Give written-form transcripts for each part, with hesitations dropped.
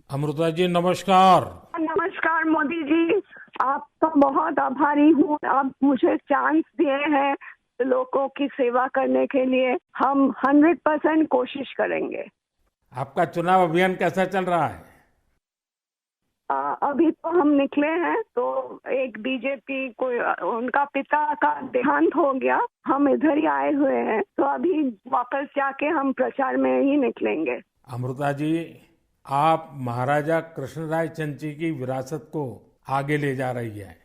अमृता जी नमस्कार। नमस्कार मोदी जी। आपका बहुत आभारी हूँ। आप मुझे चांस दिए हैं लोगों की सेवा करने के लिए। हम 100% कोशिश करेंगे। आपका चुनाव अभियान कैसा चल रहा है? अभी तो हम निकले हैं तो एक बीजेपी को उनका पिता का देहांत हो गया। हम इधर ही आए हुए हैं तो अभी वापस जाके हम प्रचार में ही निकलेंगे। अमृता जी, आप महाराजा कृष्णराय चंद जी की विरासत को आगे ले जा रही है।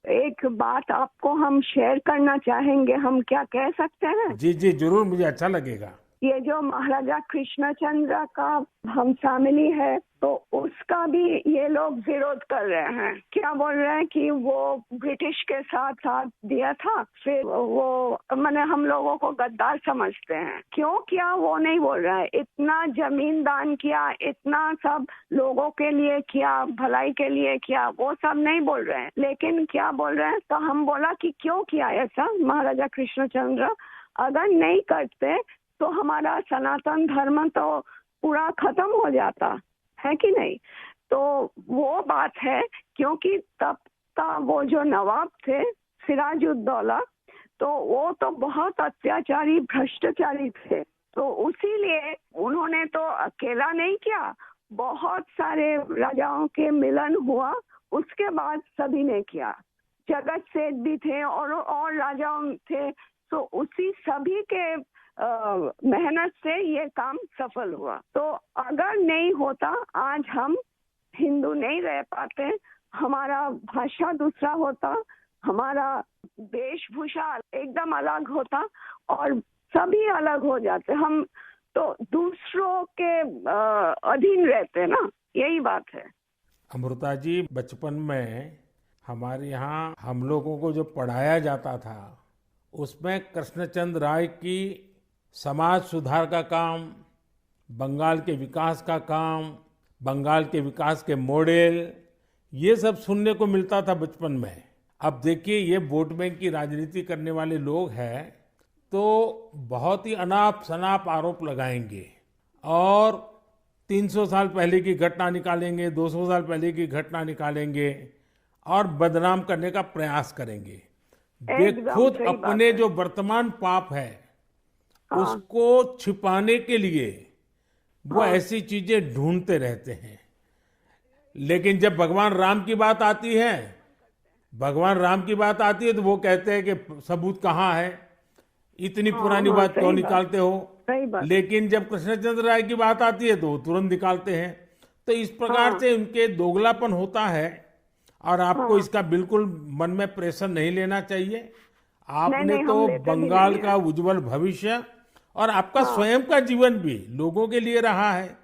एक बात आपको हम शेयर करना चाहेंगे। हम क्या कह सकते हैं? जी जी जरूर, मुझे अच्छा लगेगा। ये जो महाराजा कृष्णचंद्र का हम फैमिली है तो उसका भी ये लोग विरोध कर रहे हैं। क्या बोल रहे हैं कि वो ब्रिटिश के साथ साथ दिया था, फिर वो मैंने हम लोगों को गद्दार समझते हैं। क्यों किया वो नहीं बोल रहा है। इतना जमीन दान किया, इतना सब लोगों के लिए किया, भलाई के लिए किया, वो सब नहीं बोल रहे हैं। लेकिन क्या बोल रहे हैं तो हम बोला कि क्यों किया ऐसा महाराजा कृष्णचंद्र। अगर नहीं करते तो हमारा सनातन धर्म तो पूरा खत्म हो जाता है कि नहीं। तो वो बात है क्योंकि तब का वो जो नवाब थे सिराजुद्दौला, तो वो तो बहुत अत्याचारी भ्रष्टाचारी थे। तो उसीलिए उन्होंने तो अकेला नहीं किया, बहुत सारे राजाओं के मिलन हुआ, उसके बाद सभी ने किया। जगत सेठ भी थे और राजाओं थे। तो उसी सभी के मेहनत से ये काम सफल हुआ। तो अगर नहीं होता आज हम हिंदू नहीं रह पाते। हमारा भाषा दूसरा होता, हमारा वेशभूषा एकदम अलग होता और सभी अलग हो जाते। हम तो दूसरों के अधीन रहते ना, यही बात है। अमृता जी, बचपन में हमारे यहाँ हम लोगों को जो पढ़ाया जाता था उसमें कृष्णचंद्र राय की समाज सुधार का काम, बंगाल के विकास का काम, बंगाल के विकास के मॉडल, ये सब सुनने को मिलता था बचपन में। अब देखिए, ये वोट बैंक की राजनीति करने वाले लोग हैं तो बहुत ही अनाप शनाप आरोप लगाएंगे और 300 साल पहले की घटना निकालेंगे, 200 साल पहले की घटना निकालेंगे और बदनाम करने का प्रयास करेंगे। वे एकदम खुद सही बात अपने है। जो वर्तमान पाप है हाँ उसको छिपाने के लिए वो हाँ ऐसी चीजें ढूंढते रहते हैं। लेकिन जब भगवान राम की बात आती है तो वो कहते हैं कि सबूत कहाँ है, इतनी हाँ पुरानी हाँ बात क्यों सही बात, निकालते हो। सही बात। लेकिन जब कृष्णचंद्र राय की बात आती है तो वो तुरंत निकालते हैं। तो इस प्रकार हाँ से उनके दोगलापन होता है और आपको हाँ। इसका बिल्कुल मन में प्रेशर नहीं लेना चाहिए। नहीं आपने नहीं, हम तो लेते भी बंगाल नहीं है। का उज्जवल भविष्य और आपका हाँ स्वयं का जीवन भी लोगों के लिए रहा है।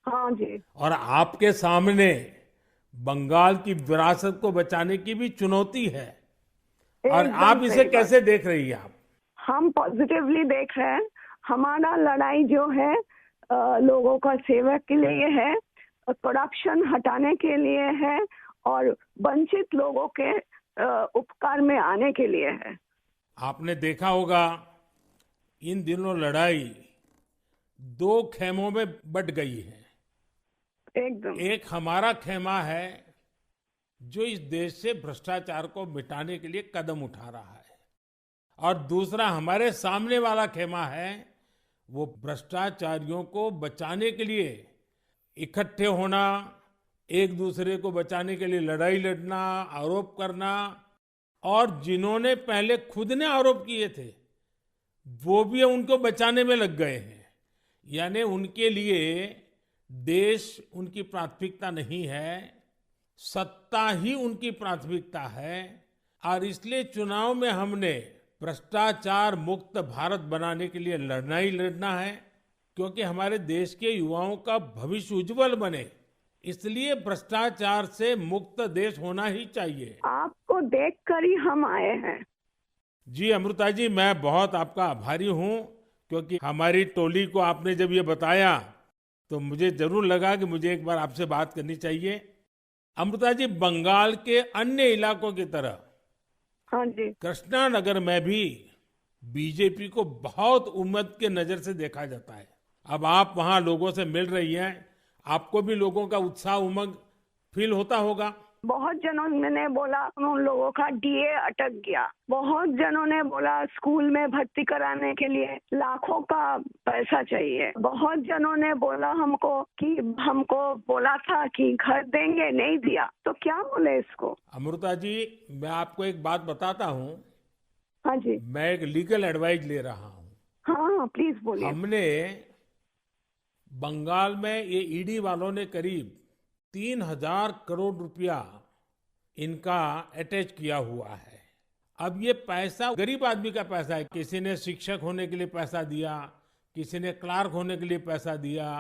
हाँ जी। और आपके सामने बंगाल की विरासत को बचाने की भी चुनौती है। और एकदम आप इसे सही बात। कैसे देख रही हैं आप? हम पॉजिटिवली देख रहे हैं। हमारा लड़ाई जो है लोगों का सेवा के लिए है, करप्शन हटाने के लिए है और वंचित लोगों के उपकार में आने के लिए है। आपने देखा होगा इन दिनों लड़ाई दो खेमों में बट गई है। एकदम। एक हमारा खेमा है जो इस देश से भ्रष्टाचार को मिटाने के लिए कदम उठा रहा है, और दूसरा हमारे सामने वाला खेमा है वो भ्रष्टाचारियों को बचाने के लिए इकट्ठे होना, एक दूसरे को बचाने के लिए लड़ाई लड़ना, आरोप करना। और जिन्होंने पहले खुद ने आरोप किए थे वो भी उनको बचाने में लग गए हैं। यानी उनके लिए देश उनकी प्राथमिकता नहीं है, सत्ता ही उनकी प्राथमिकता है। और इसलिए चुनाव में हमने भ्रष्टाचार मुक्त भारत बनाने के लिए लड़ना ही लड़ना है, क्योंकि हमारे देश के युवाओं का भविष्य उज्जवल बने, इसलिए भ्रष्टाचार से मुक्त देश होना ही चाहिए। आपको देखकर ही हम आए हैं। जी अमृता जी, मैं बहुत आपका आभारी हूँ, क्योंकि हमारी टोली को आपने जब ये बताया तो मुझे जरूर लगा कि मुझे एक बार आपसे बात करनी चाहिए। अमृता जी, बंगाल के अन्य इलाकों की तरह हाँ जी। कृष्णा नगर में भी बीजेपी को बहुत उम्मीद के नजर से देखा जाता है। अब आप वहां लोगों से मिल रही हैं, आपको भी लोगों का उत्साह उमंग फील होता होगा। बहुत जनों ने बोला उन लोगों का डीए अटक गया। बहुत जनों ने बोला स्कूल में भर्ती कराने के लिए लाखों का पैसा चाहिए। बहुत जनों ने बोला हमको कि हमको बोला था कि घर देंगे, नहीं दिया। तो क्या बोले इसको। अमृता जी, मैं आपको एक बात बताता हूँ। हाँ जी। मैं एक लीगल एडवाइस ले रहा हूँ। हाँ, प्लीज बोलिए। हमने बंगाल में ये ईडी वालों ने करीब 3,000 करोड़ रुपया इनका अटैच किया हुआ है। अब ये पैसा गरीब आदमी का पैसा है। किसी ने शिक्षक होने के लिए पैसा दिया, किसी ने क्लार्क होने के लिए पैसा दिया।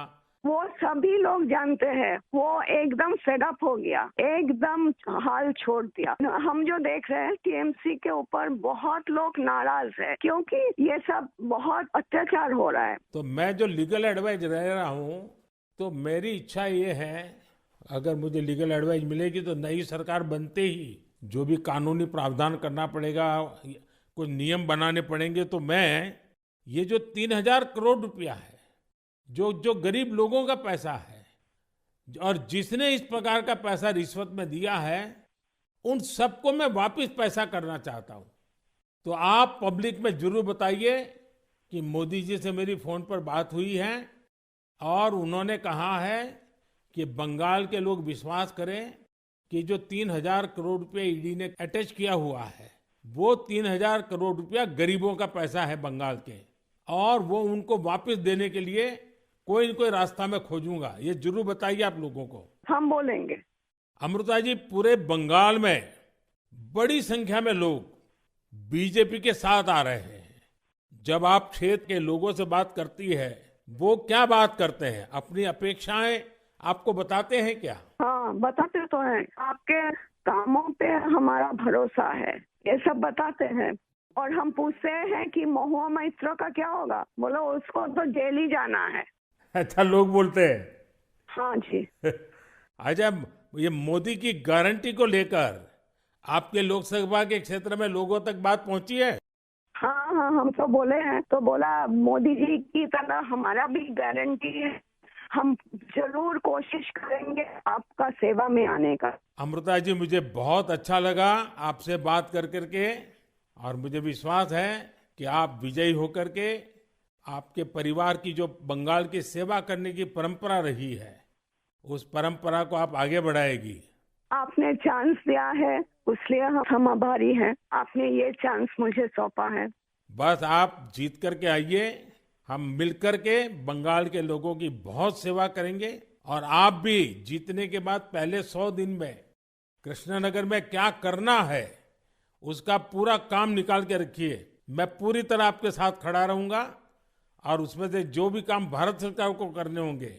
वो सभी लोग जानते हैं। वो एकदम फेडअप हो गया, एकदम हाल छोड़ दिया। हम जो देख रहे हैं टीएमसी के ऊपर बहुत लोग नाराज है क्योंकि ये सब बहुत अत्याचार हो रहा है। तो मैं जो लीगल एडवाइस ले रहा हूँ, तो मेरी इच्छा ये है, अगर मुझे लीगल एडवाइस मिलेगी तो नई सरकार बनते ही जो भी कानूनी प्रावधान करना पड़ेगा, कुछ नियम बनाने पड़ेंगे, तो मैं ये जो 3,000 करोड़ रुपया है, जो जो गरीब लोगों का पैसा है और जिसने इस प्रकार का पैसा रिश्वत में दिया है, उन सबको मैं वापस पैसा करना चाहता हूं। तो आप पब्लिक में जरूर बताइए कि मोदी जी से मेरी फोन पर बात हुई है और उन्होंने कहा है कि बंगाल के लोग विश्वास करें कि जो 3,000 करोड़ रुपए ईडी ने अटैच किया हुआ है, वो 3,000 करोड़ रुपया गरीबों का पैसा है बंगाल के, और वो उनको वापस देने के लिए कोई न कोई रास्ता मैं खोजूंगा। ये जरूर बताइए आप लोगों को। हम बोलेंगे। अमृता जी, पूरे बंगाल में बड़ी संख्या में लोग बीजेपी के साथ आ रहे हैं। जब आप क्षेत्र के लोगों से बात करती है, वो क्या बात करते हैं? अपनी अपेक्षाएं आपको बताते हैं क्या? हाँ, बताते तो हैं। आपके कामों पे हमारा भरोसा है, ये सब बताते हैं। और हम पूछते हैं कि महुआ मैत्रो का क्या होगा, बोलो उसको तो जेल ही जाना है। अच्छा, लोग बोलते हैं। हाँ जी। अच्छा, ये मोदी की गारंटी को लेकर आपके लोकसभा के क्षेत्र में लोगों तक बात पहुंची है? हाँ हाँ, हम तो बोले हैं। तो बोला मोदी जी की तरह हमारा भी गारंटी है, हम जरूर कोशिश करेंगे आपका सेवा में आने का। अमृता जी, मुझे बहुत अच्छा लगा आपसे बात कर करके, और मुझे विश्वास है कि आप विजयी होकर के आपके परिवार की जो बंगाल की सेवा करने की परंपरा रही है, उस परंपरा को आप आगे बढ़ाएगी। आपने चांस दिया है, इसलिए हम आभारी हैं। आपने ये चांस मुझे सौंपा है। बस आप जीत करके आइए, हम मिलकर के बंगाल के लोगों की बहुत सेवा करेंगे। और आप भी जीतने के बाद पहले 100 दिन में कृष्णनगर में क्या करना है, उसका पूरा काम निकाल के रखिए। मैं पूरी तरह आपके साथ खड़ा रहूंगा, और उसमें से जो भी काम भारत सरकार को करने होंगे,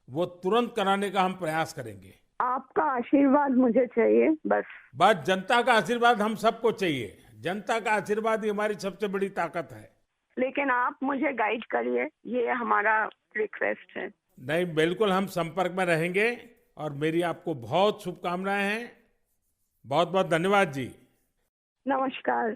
वो तुरंत कराने का हम प्रयास करेंगे। आपका आशीर्वाद मुझे चाहिए बस। बस जनता का आशीर्वाद हम सबको चाहिए। जनता का आशीर्वाद ही हमारी सबसे बड़ी ताकत है। लेकिन आप मुझे गाइड करिए, ये हमारा रिक्वेस्ट है। नहीं, बिल्कुल हम संपर्क में रहेंगे, और मेरी आपको बहुत शुभकामनाएं हैं। बहुत बहुत धन्यवाद जी। नमस्कार।